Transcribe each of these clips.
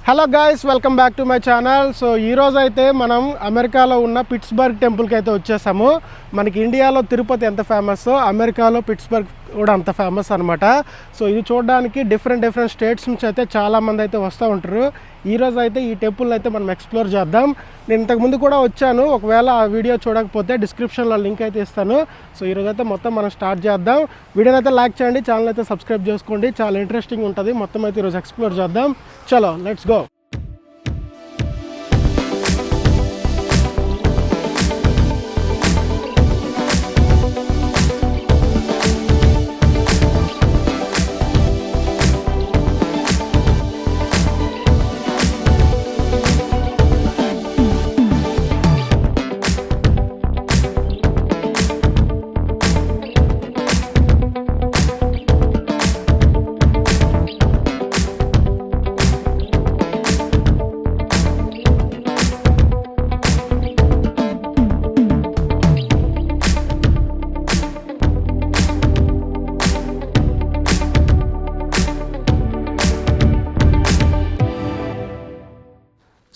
Hello guys, welcome back to my channel. So ఈరోజు అయితే మనం అమెరికాలో ఉన్న పిట్స్బర్గ్ టెంపుల్కి అయితే వచ్చేసాము. మనకి ఇండియాలో తిరుపతి ఎంత ఫేమస్, అమెరికాలో పిట్స్బర్గ్ కూడా అంత ఫేమస్ అనమాట. సో ఇది చూడడానికి డిఫరెంట్ స్టేట్స్ నుంచి అయితే చాలామంది అయితే వస్తూ ఉంటారు. ఈరోజు అయితే ఈ టెంపుల్ అయితే మనం ఎక్స్ప్లోర్ చేద్దాం. నేను ఇంతకుముందు కూడా వచ్చాను, ఒకవేళ ఆ వీడియో చూడకపోతే డిస్క్రిప్షన్లో లింక్ అయితే ఇస్తాను. సో ఈరోజు అయితే మొత్తం మనం స్టార్ట్ చేద్దాం. వీడియోని అయితే లైక్ చేయండి, ఛానల్ అయితే సబ్స్క్రైబ్ చేసుకోండి, చాలా ఇంట్రెస్టింగ్ ఉంటుంది. మొత్తం అయితే ఈరోజు ఎక్స్ప్లోర్ చేద్దాం. చలో లెట్స్ గో.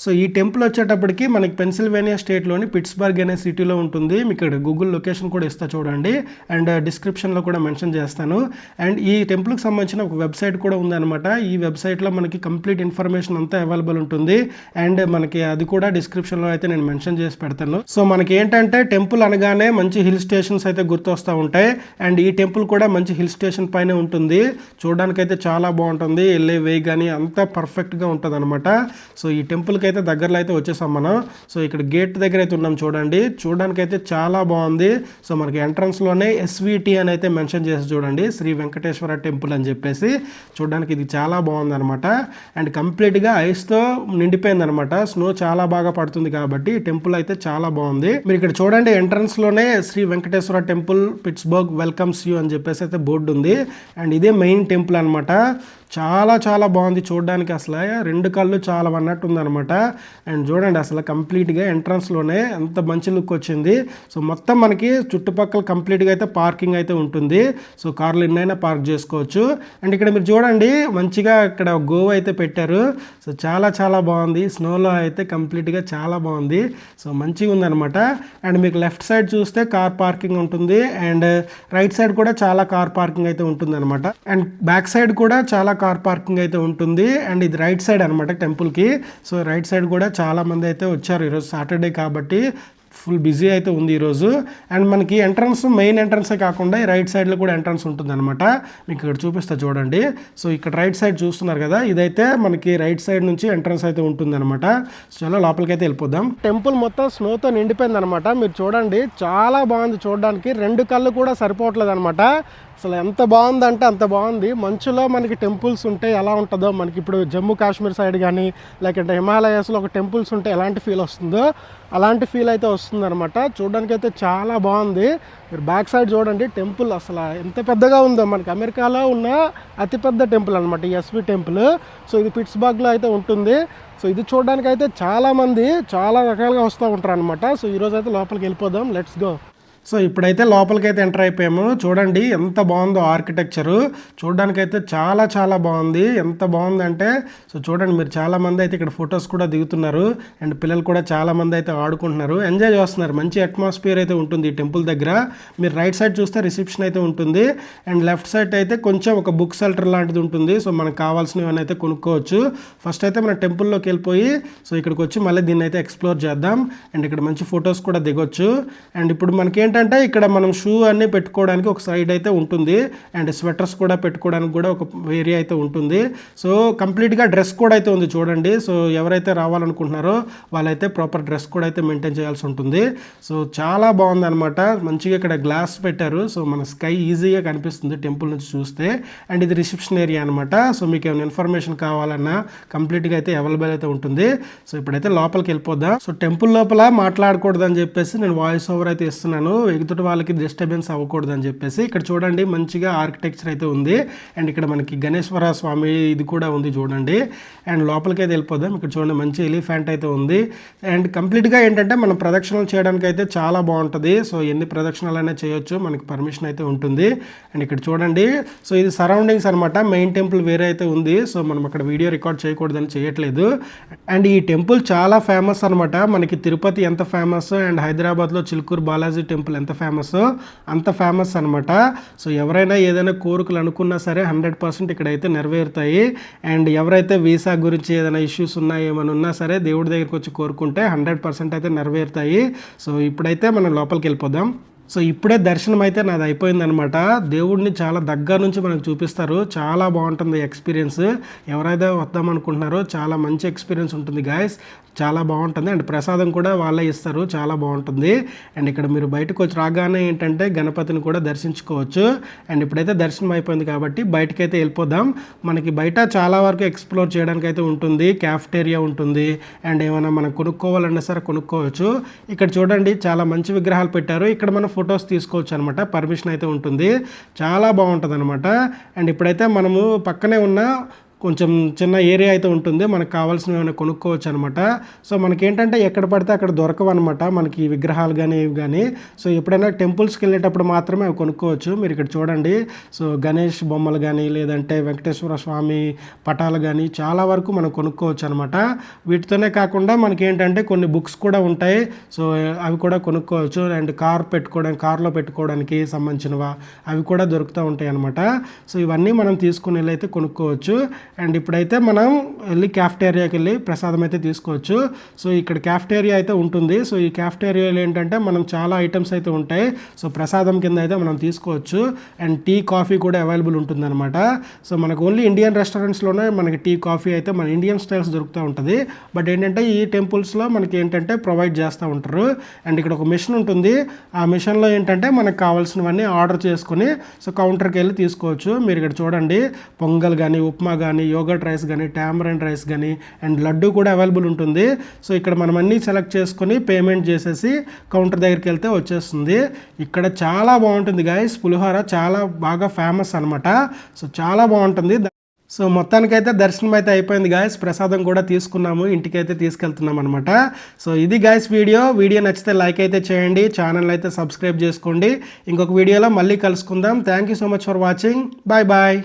సో ఈ టెంపుల్ వచ్చేటప్పటికి మనకి పెన్సిల్వేనియా స్టేట్లోని పిట్స్బర్గ్ అనే సిటీలో ఉంటుంది. మీకు ఇక్కడ గూగుల్ లొకేషన్ కూడా ఇస్తా చూడండి, అండ్ డిస్క్రిప్షన్లో కూడా మెన్షన్ చేస్తాను. అండ్ ఈ టెంపుల్కి సంబంధించిన ఒక వెబ్సైట్ కూడా ఉందన్నమాట. ఈ వెబ్సైట్లో మనకి కంప్లీట్ ఇన్ఫర్మేషన్ అంతా అవైలబుల్ ఉంటుంది, అండ్ మనకి అది కూడా డిస్క్రిప్షన్లో అయితే నేను మెన్షన్ చేసి పెడతాను. సో మనకి ఏంటంటే టెంపుల్ అనగానే మంచి హిల్ స్టేషన్స్ అయితే గుర్తొస్తూ ఉంటాయి, అండ్ ఈ టెంపుల్ కూడా మంచి హిల్ స్టేషన్ పైన ఉంటుంది. చూడడానికి అయితే చాలా బాగుంటుంది, వెళ్ళే వే కానీ అంతా పర్ఫెక్ట్గా ఉంటుంది అనమాట. సో ఈ టెంపుల్కి అయితే దగ్గరలో అయితే వచ్చేసాం మనం. సో ఇక్కడ గేట్ దగ్గర అయితే ఉన్నాం చూడండి, చూడడానికి అయితే చాలా బాగుంది. సో మనకి ఎంట్రన్స్లోనే ఎస్విటి అని అయితే మెన్షన్ చేసి చూడండి, శ్రీ వెంకటేశ్వర టెంపుల్ అని చెప్పేసి. చూడడానికి ఇది చాలా బాగుంది అనమాట, అండ్ కంప్లీట్గా ఐస్తో నిండిపోయింది అనమాట. స్నో చాలా బాగా పడుతుంది కాబట్టి టెంపుల్ అయితే చాలా బాగుంది. మీరు ఇక్కడ చూడండి, ఎంట్రన్స్లోనే Shri Venkateswara temple Pittsburgh welcomes you అని చెప్పేసి అయితే బోర్డు ఉంది, అండ్ ఇదే మెయిన్ టెంపుల్ అనమాట. చాలా బాగుంది చూడడానికి, అసలు రెండు కళ్ళు చాలా అన్నట్టు ఉందన్నమాట. అండ్ చూడండి అసలు కంప్లీట్గా ఎంట్రన్స్లోనే ఎంత మంచి లుక్ వచ్చింది. సో మొత్తం మనకి చుట్టుపక్కల కంప్లీట్గా అయితే పార్కింగ్ అయితే ఉంటుంది. సో కార్లు ఎన్నైనా పార్క్ చేసుకోవచ్చు. అండ్ ఇక్కడ మీరు చూడండి మంచిగా ఇక్కడ గోవా అయితే పెట్టారు. సో చాలా బాగుంది, స్నోలో అయితే కంప్లీట్గా చాలా బాగుంది. సో మంచిగా ఉందన్నమాట. అండ్ మీకు లెఫ్ట్ సైడ్ చూస్తే కార్ పార్కింగ్ ఉంటుంది, అండ్ రైట్ సైడ్ కూడా చాలా కార్ పార్కింగ్ అయితే ఉంటుంది అనమాట. అండ్ బ్యాక్ సైడ్ కూడా చాలా కార్ పార్కింగ్ అయితే ఉంటుంది. అండ్ ఇది రైట్ సైడ్ అనమాట టెంపుల్కి. సో రైట్ సైడ్ కూడా చాలా మంది అయితే వచ్చారు, ఈరోజు సాటర్డే కాబట్టి ఫుల్ బిజీ అయితే ఉంది ఈరోజు. అండ్ మనకి ఎంట్రన్స్ మెయిన్ ఎంట్రన్సే కాకుండా రైట్ సైడ్లో కూడా ఎంట్రన్స్ ఉంటుంది అనమాట. మీకు ఇక్కడ చూపిస్తా చూడండి. సో ఇక్కడ రైట్ సైడ్ చూస్తున్నారు కదా, ఇదైతే మనకి రైట్ సైడ్ నుంచి ఎంట్రన్స్ అయితే ఉంటుంది అనమాట. సో చాలా లోపలికి అయితే వెళ్ళిపోదాం. టెంపుల్ మొత్తం స్నోతో నిండిపోయింది అనమాట. మీరు చూడండి చాలా బాగుంది చూడడానికి, రెండు కళ్ళు కూడా సరిపోవట్లేదు అనమాట. అసలు ఎంత బాగుందంటే అంత బాగుంది. మంచులో మనకి టెంపుల్స్ ఉంటే ఎలా ఉంటుందో, మనకి ఇప్పుడు జమ్మూ కాశ్మీర్ సైడ్ కానీ లేకుంటే హిమాలయాస్లో ఒక టెంపుల్స్ ఉంటే ఎలాంటి ఫీల్ వస్తుందో అలాంటి ఫీల్ అయితే వస్తుంది అనమాట. చూడడానికి అయితే చాలా బాగుంది. మీరు బ్యాక్ సైడ్ చూడండి, టెంపుల్ అసలు ఎంత పెద్దగా ఉందో. మనకి అమెరికాలో ఉన్న అతిపెద్ద టెంపుల్ అనమాట ఈ ఎస్వి టెంపుల్. సో ఇది పిట్స్బర్గ్లో అయితే ఉంటుంది. సో ఇది చూడడానికి అయితే చాలామంది చాలా రకాలుగా వస్తూ ఉంటారు అనమాట. సో ఈరోజు అయితే లోపలికి వెళ్ళిపోదాం, లెట్స్ గో. సో ఇప్పుడైతే లోపలికైతే ఎంటర్ అయిపోయాము. చూడండి ఎంత బాగుందో ఆర్కిటెక్చరు, చూడడానికైతే చాలా బాగుంది. ఎంత బాగుందంటే సో చూడండి, మీరు చాలామంది అయితే ఇక్కడ ఫొటోస్ కూడా దిగుతున్నారు, అండ్ పిల్లలు కూడా చాలామంది అయితే ఆడుకుంటున్నారు, ఎంజాయ్ చేస్తున్నారు. మంచి అట్మాస్ఫియర్ అయితే ఉంటుంది ఈ టెంపుల్ దగ్గర. మీరు రైట్ సైడ్ చూస్తే రిసెప్షన్ అయితే ఉంటుంది, అండ్ లెఫ్ట్ సైడ్ అయితే కొంచెం ఒక బుక్ షెల్టర్ లాంటిది ఉంటుంది. సో మనకు కావాల్సినవి అయితే కొనుక్కోవచ్చు. ఫస్ట్ అయితే మన టెంపుల్లోకి వెళ్ళిపోయి సో ఇక్కడికి వచ్చి మళ్ళీ దీన్ని అయితే ఎక్స్ప్లోర్ చేద్దాం, అండ్ ఇక్కడ మంచి ఫొటోస్ కూడా దిగొచ్చు. అండ్ ఇప్పుడు మనకి ఏంటంటే ఇక్కడ మనం షూ అన్నీ పెట్టుకోవడానికి ఒక సైడ్ అయితే ఉంటుంది, అండ్ స్వెటర్స్ కూడా పెట్టుకోవడానికి కూడా ఒక ఏరియా అయితే ఉంటుంది. సో కంప్లీట్గా డ్రెస్ కోడ్ అయితే ఉంది చూడండి. సో ఎవరైతే రావాలనుకుంటున్నారో వాళ్ళైతే ప్రాపర్ డ్రెస్ కోడ్ అయితే మెయింటైన్ చేయాల్సి ఉంటుంది. సో చాలా బాగుంది అనమాట. మంచిగా ఇక్కడ గ్లాస్ పెట్టారు, సో మన స్కై ఈజీగా కనిపిస్తుంది టెంపుల్ నుంచి చూస్తే. అండ్ ఇది రిసెప్షన్ ఏరియా అనమాట. సో మీకు ఏమైనా ఇన్ఫర్మేషన్ కావాలన్నా కంప్లీట్గా అయితే అవైలబుల్ అయితే ఉంటుంది. సో ఇప్పుడైతే లోపలికి వెళ్ళిపోద్దాం. సో టెంపుల్ లోపల మాట్లాడకూడదని చెప్పేసి నేను వాయిస్ ఓవర్ అయితే ఇస్తున్నాను, ఎదుటి వాళ్ళకి డిస్టర్బెన్స్ అవ్వకూడదు అని చెప్పేసి. ఇక్కడ చూడండి మంచిగా ఆర్కిటెక్చర్ అయితే ఉంది. అండ్ ఇక్కడ మనకి గణేశ్వర స్వామి ఇది కూడా ఉంది చూడండి. అండ్ లోపలికి అయితే వెళ్ళిపోదాం. ఇక్కడ చూడండి మంచి ఎలిఫెంట్ అయితే ఉంది. అండ్ కంప్లీట్గా ఏంటంటే మనం ప్రదక్షిణలు చేయడానికి అయితే చాలా బాగుంటుంది. సో ఎన్ని ప్రదక్షిణలు అయినా చేయొచ్చు, మనకి పర్మిషన్ అయితే ఉంటుంది. అండ్ ఇక్కడ చూడండి, సో ఇది సరౌండింగ్స్ అనమాట. మెయిన్ టెంపుల్ వేరే అయితే ఉంది. సో మనం అక్కడ వీడియో రికార్డ్ చేయకూడదని చేయట్లేదు. అండ్ ఈ టెంపుల్ చాలా ఫేమస్ అనమాట. మనకి తిరుపతి ఎంత ఫేమస్ అండ్ హైదరాబాద్లో చిలుకూరు బాలాజీ టెంపుల్ ఎంత ఫేమస్ అంత ఫేమస్ అనమాట. సో ఎవరైనా ఏదైనా కోరికలు అనుకున్నా సరే 100% ఇక్కడైతే నెరవేరుతాయి. అండ్ ఎవరైతే వీసా గురించి ఏదైనా ఇష్యూస్ ఉన్నా ఏమైనా ఉన్నా సరే దేవుడి దగ్గరికి వచ్చి కోరుకుంటే 100% అయితే నెరవేరుతాయి. సో ఇప్పుడైతే మనం లోపలికి వెళ్ళిపోదాం. సో ఇప్పుడే దర్శనం అయితే నాది అయిపోయిందనమాట. దేవుడిని చాలా దగ్గర నుంచి మనకు చూపిస్తారు. చాలా బాగుంటుంది ఎక్స్పీరియన్స్. ఎవరైతే వద్దాం అనుకుంటున్నారో చాలా మంచి ఎక్స్పీరియన్స్ ఉంటుంది గాయస్. చాలా బాగుంటుంది. అండ్ ప్రసాదం కూడా వాళ్ళే ఇస్తారు. చాలా బాగుంటుంది. అండ్ ఇక్కడ మీరు బయటకు వచ్చి రాగానే ఏంటంటే గణపతిని కూడా దర్శించుకోవచ్చు. అండ్ ఇప్పుడైతే దర్శనం అయిపోయింది కాబట్టి బయటకైతే వెళ్ళిపోదాం. మనకి బయట చాలా వరకు ఎక్స్ప్లోర్ చేయడానికి అయితే ఉంటుంది. క్యాఫ్టేరియా ఉంటుంది. అండ్ ఏమైనా మనం కొనుక్కోవాలన్నా సరే కొనుక్కోవచ్చు. ఇక్కడ చూడండి చాలా మంచి విగ్రహాలు పెట్టారు. ఇక్కడ మనం ఫొటోస్ తీసుకోవచ్చు అనమాట. పర్మిషన్ అయితే ఉంటుంది. చాలా బాగుంటుంది అనమాట. అండ్ ఇప్పుడైతే మనము పక్కనే ఉన్న కొంచెం చిన్న ఏరియా అయితే ఉంటుంది. మనకు కావాల్సినవి ఏమైనా కొనుక్కోవచ్చు అనమాట. సో మనకేంటంటే ఎక్కడ పడితే అక్కడ దొరకవు అనమాట మనకి విగ్రహాలు కానీ ఇవి కానీ. సో ఎప్పుడైనా టెంపుల్స్కి వెళ్ళేటప్పుడు మాత్రమే అవి కొనుక్కోవచ్చు. మీరు ఇక్కడ చూడండి, సో గణేష్ బొమ్మలు కానీ లేదంటే వెంకటేశ్వర స్వామి పటాలు కానీ చాలా వరకు మనం కొనుక్కోవచ్చు అనమాట. వీటితోనే కాకుండా మనకి ఏంటంటే కొన్ని బుక్స్ కూడా ఉంటాయి. సో అవి కూడా కొనుక్కోవచ్చు. అండ్ కార్లో పెట్టుకోవడానికి సంబంధించినవా అవి కూడా దొరుకుతూ ఉంటాయి అనమాట. సో ఇవన్నీ మనం తీసుకుని వెళ్ళి అయితే కొనుక్కోవచ్చు. అండ్ ఇప్పుడైతే మనం వెళ్ళి క్యాఫ్టేరియాకి వెళ్ళి ప్రసాదం అయితే తీసుకోవచ్చు. సో ఇక్కడ క్యాఫ్టేరియా అయితే ఉంటుంది. సో ఈ క్యాఫ్టేరియాలో ఏంటంటే మనం చాలా ఐటమ్స్ అయితే ఉంటాయి. సో ప్రసాదం కింద అయితే మనం తీసుకోవచ్చు. అండ్ టీ కాఫీ కూడా అవైలబుల్ ఉంటుందన్నమాట. సో మనకు ఓన్లీ ఇండియన్ రెస్టారెంట్స్లోనే మనకి టీ కాఫీ అయితే మన ఇండియన్ స్టైల్స్ దొరుకుతూ ఉంటుంది. బట్ ఏంటంటే ఈ టెంపుల్స్లో మనకి ఏంటంటే ప్రొవైడ్ చేస్తూ ఉంటారు. అండ్ ఇక్కడ ఒక మిషన్ ఉంటుంది. ఆ మిషన్లో ఏంటంటే మనకు కావాల్సినవన్నీ ఆర్డర్ చేసుకొని సో కౌంటర్కి వెళ్ళి తీసుకోవచ్చు. మీరు ఇక్కడ చూడండి పొంగల్ కానీ ఉప్మా కానీ యోగర్ట్ రైస్ కానీ టామరైన్ రైస్ కానీ అండ్ లడ్డు కూడా అవైలబుల్ ఉంటుంది. సో ఇక్కడ మనం అన్నీ సెలెక్ట్ చేసుకొని పేమెంట్ చేసేసి కౌంటర్ దగ్గరికి వెళ్తే వచ్చేస్తుంది. ఇక్కడ చాలా బాగుంటుంది గాయస్. పులిహోర చాలా బాగా ఫేమస్ అనమాట. సో చాలా బాగుంటుంది. సో మొత్తానికైతే దర్శనం అయితే అయిపోయింది గాయస్. ప్రసాదం కూడా తీసుకున్నాము, ఇంటికైతే తీసుకెళ్తున్నాం అనమాట. సో ఇది గాయస్ వీడియో నచ్చితే లైక్ అయితే చేయండి, ఛానల్ అయితే సబ్స్క్రైబ్ చేసుకోండి. ఇంకొక వీడియోలో మళ్ళీ కలుసుకుందాం. Thank you so much for watching. Bye bye.